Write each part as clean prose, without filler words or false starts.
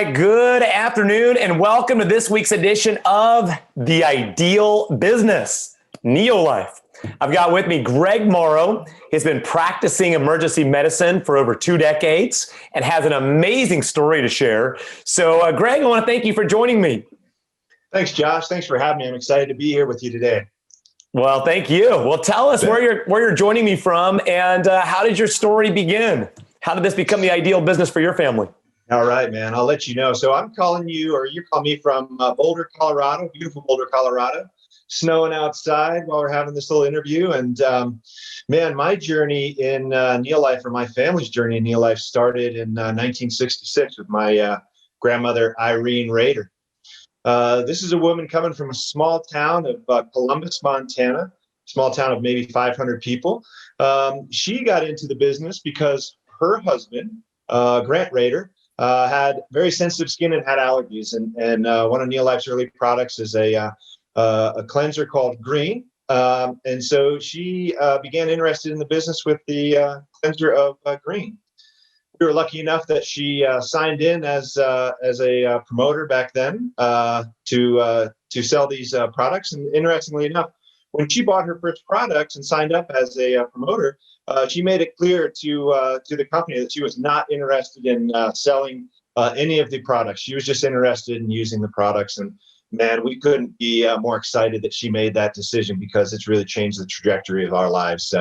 right, good afternoon and welcome to this week's edition of The Ideal Business, Neolife. I've got with me Greg Morrow. He's been practicing emergency medicine for over 2 decades and has an amazing story to share. So, Greg, I want to thank you for joining me. Thanks, Josh. Thanks for having me. I'm excited to be here with you today. Well, thank you. Well, tell us where you're joining me from and how did your story begin? How did this become the ideal business for your family? All right, man. I'll let you know. So I'm calling you, or you call me from Boulder, Colorado, beautiful Boulder, Colorado. Snowing outside while we're having this little interview. And man, my journey in Neolife, or my family's journey in Neolife, started in 1966 with my grandmother, Irene Rader. This is a woman coming from a small town of Columbus, Montana, small town of maybe 500 people. She got into the business because her husband, Grant Rader, had very sensitive skin and had allergies. And one of Neolife's early products is a cleanser called Green. And so she began interested in the business with the cleanser of Green. We were lucky enough that she signed in as a promoter back then to sell these products. And interestingly enough, when she bought her first products and signed up as a promoter, she made it clear to the company that she was not interested in selling any of the products. She was just interested in using the products. And man, we couldn't be more excited that she made that decision because it's really changed the trajectory of our lives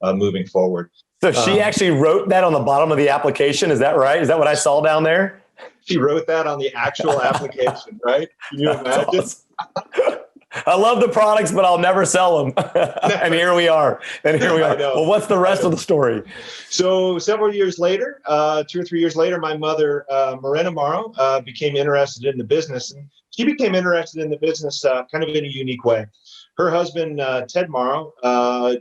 moving forward. So she actually wrote that on the bottom of the application. Is that right? Is that what I saw down there? She wrote that on the actual application, right? Can you imagine? Awesome. I love the products, but I'll never sell them. And here we are. Well, what's the rest of the story? So several years later, 2 or 3 years later, my mother, Morrow, became interested in the business. And she became interested in the business kind of in a unique way. Her husband, Ted Morrow,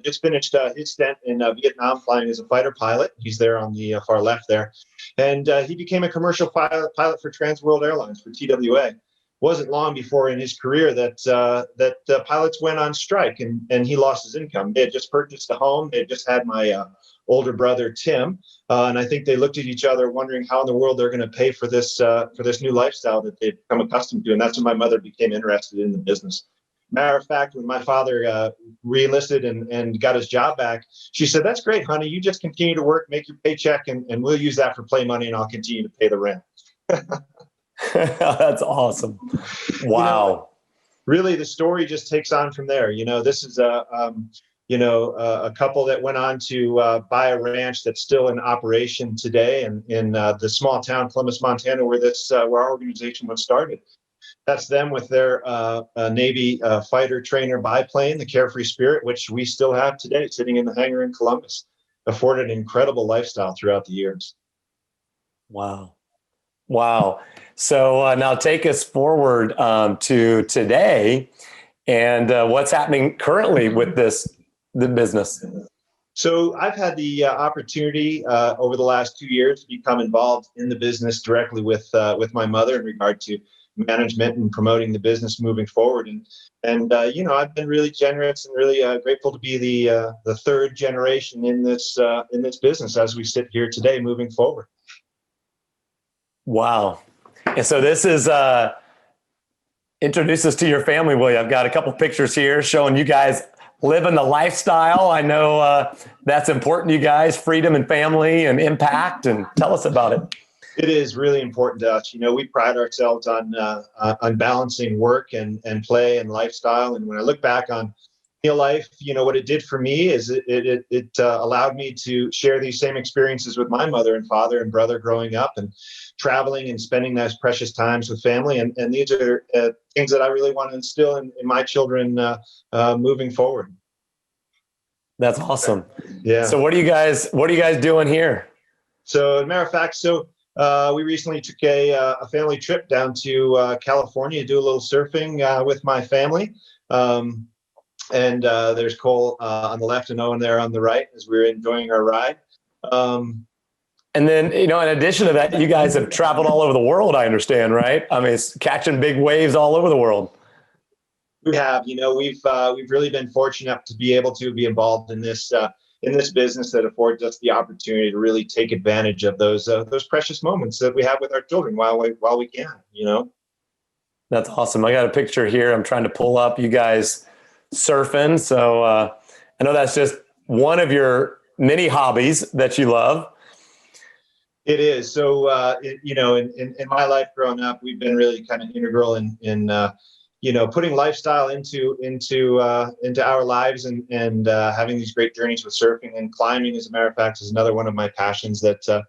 just finished his stint in Vietnam flying as a fighter pilot. He's there on the far left there. And he became a commercial pilot for Trans World Airlines, for TWA. Wasn't long before in his career that pilots went on strike and he lost his income. They had just purchased a home. They had just had my older brother, Tim. And I think they looked at each other wondering how in the world they're going to pay for this new lifestyle that they'd become accustomed to. And that's when my mother became interested in the business. Matter of fact, when my father re-enlisted and got his job back, she said, "That's great, honey. You just continue to work, make your paycheck, and we'll use that for play money, and I'll continue to pay the rent." That's awesome. Wow. Really, the story just takes on from there. This is a couple that went on to buy a ranch that's still in operation today in the small town, Columbus, Montana, where our organization was started. That's them with their Navy fighter trainer biplane, the Carefree Spirit, which we still have today, sitting in the hangar in Columbus. Afforded an incredible lifestyle throughout the years. Wow. So now take us forward to today and what's happening currently with the business. So I've had the opportunity over the last 2 years to become involved in the business directly with my mother in regard to management and promoting the business moving forward. And I've been really generous and really grateful to be the third generation in this business as we sit here today moving forward. Wow. And so this is, introduce us to your family, will you? I've got a couple pictures here showing you guys living the lifestyle. I know that's important to you guys, freedom and family and impact, and tell us about it. It is really important to us. We pride ourselves on balancing work and play and lifestyle. And when I look back on Neolife, what it did for me is it allowed me to share these same experiences with my mother and father and brother growing up and traveling and spending those precious times with family. And these are things that I really want to instill in my children moving forward. That's awesome. Yeah. So what are you guys doing here? So as a matter of fact, we recently took a family trip down to California to do a little surfing with my family. And there's Cole on the left and Owen there on the right as we're enjoying our ride. And then, in addition to that, you guys have traveled all over the world, I understand, right? I mean, it's catching big waves all over the world. We have, we've really been fortunate to be able to be involved in this in this business that affords us the opportunity to really take advantage of those precious moments that we have with our children while we can, you know. That's awesome. I got a picture here. I'm trying to pull up you guys surfing. So I know that's just one of your many hobbies that you love. It is. So, in my life growing up, we've been really kind of integral in putting lifestyle into our lives and having these great journeys with surfing and climbing. As a matter of fact, is another one of my passions that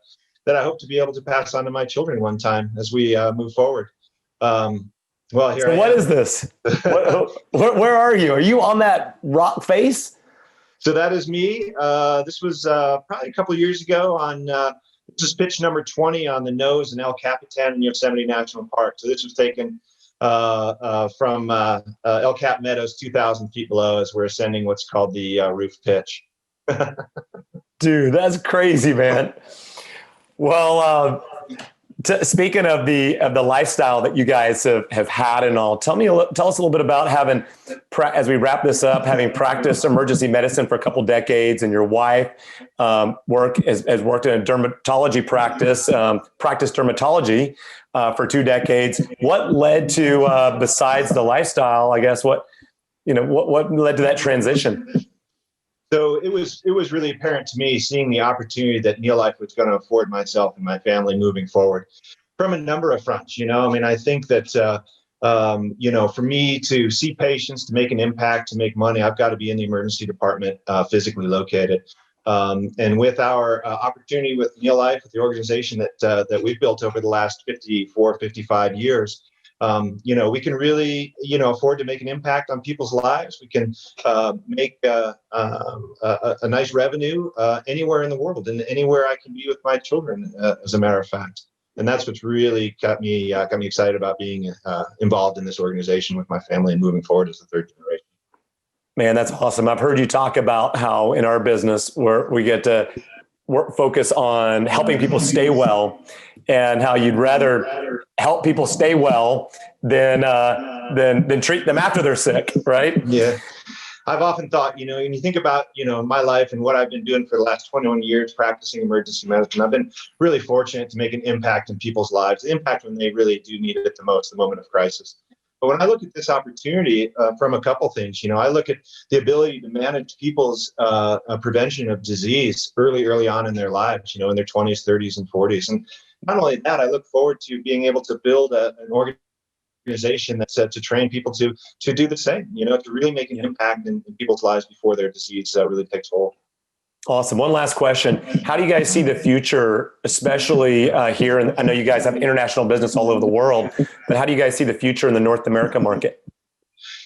I hope to be able to pass on to my children one time as we move forward. Well, here. So what is this? Where are you? Are you on that rock face? So that is me. This was probably a couple of years ago on this is pitch number 20 on the nose in El Capitan in Yosemite National Park. So this was taken from El Cap Meadows, 2,000 feet below, as we're ascending what's called the roof pitch. Dude, that's crazy, man. Well, speaking of the lifestyle that you guys have had and all, tell us a little bit about having, as we wrap this up, having practiced emergency medicine for a couple decades, and your wife has worked in a dermatology practiced dermatology for 2 decades. What led to, besides the lifestyle, I guess, what led to that transition? So it was really apparent to me, seeing the opportunity that Neolife was going to afford myself and my family moving forward from a number of fronts. I think that, for me to see patients, to make an impact, to make money, I've got to be in the emergency department, physically located. And with our opportunity with Neolife, with the organization that we've built over the last 55 years, we can really, afford to make an impact on people's lives. We can make a nice revenue anywhere in the world and anywhere I can be with my children, as a matter of fact. And that's what's really got me excited about being involved in this organization with my family and moving forward as the third generation. Man, that's awesome. I've heard you talk about how in our business we get to focus on helping people stay well, and how you'd rather help people stay well than treat them after they're sick, right? Yeah. I've often thought, when you think about, my life and what I've been doing for the last 21 years, practicing emergency medicine, I've been really fortunate to make an impact in people's lives, the impact when they really do need it the most, the moment of crisis. But when I look at this opportunity from a couple things, I look at the ability to manage people's prevention of disease early on in their lives, in their 20s, 30s, and 40s. And not only that, I look forward to being able to build an organization that's to train people to do the same, to really make an impact in people's lives before their disease really takes hold. Awesome. One last question. How do you guys see the future, especially here? And I know you guys have international business all over the world, but how do you guys see the future in the North America market?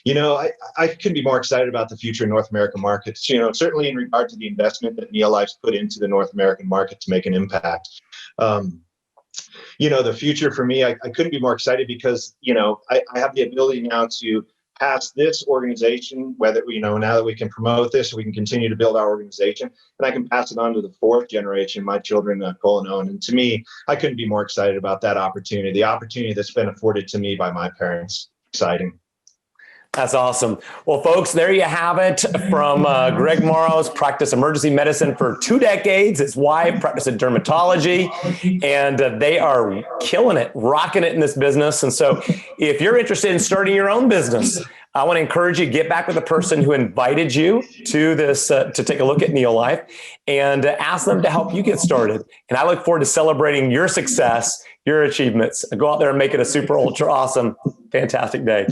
I couldn't be more excited about the future in North American markets, certainly in regard to the investment that Neolife's put into the North American market to make an impact. The future for me, I couldn't be more excited because, I have the ability now to pass this organization, whether, now that we can promote this, we can continue to build our organization, and I can pass it on to the fourth generation, my children, Cole and Owen. And to me, I couldn't be more excited about that opportunity, the opportunity that's been afforded to me by my parents. Exciting. That's awesome. Well, folks, there you have it from Greg Morrow's practiced emergency medicine for 2 decades. His wife practiced dermatology, and they are killing it, rocking it in this business. And so if you're interested in starting your own business, I want to encourage you to get back with the person who invited you to this, to take a look at Neolife, and ask them to help you get started. And I look forward to celebrating your success, your achievements. Go out there and make it a super ultra awesome, fantastic day.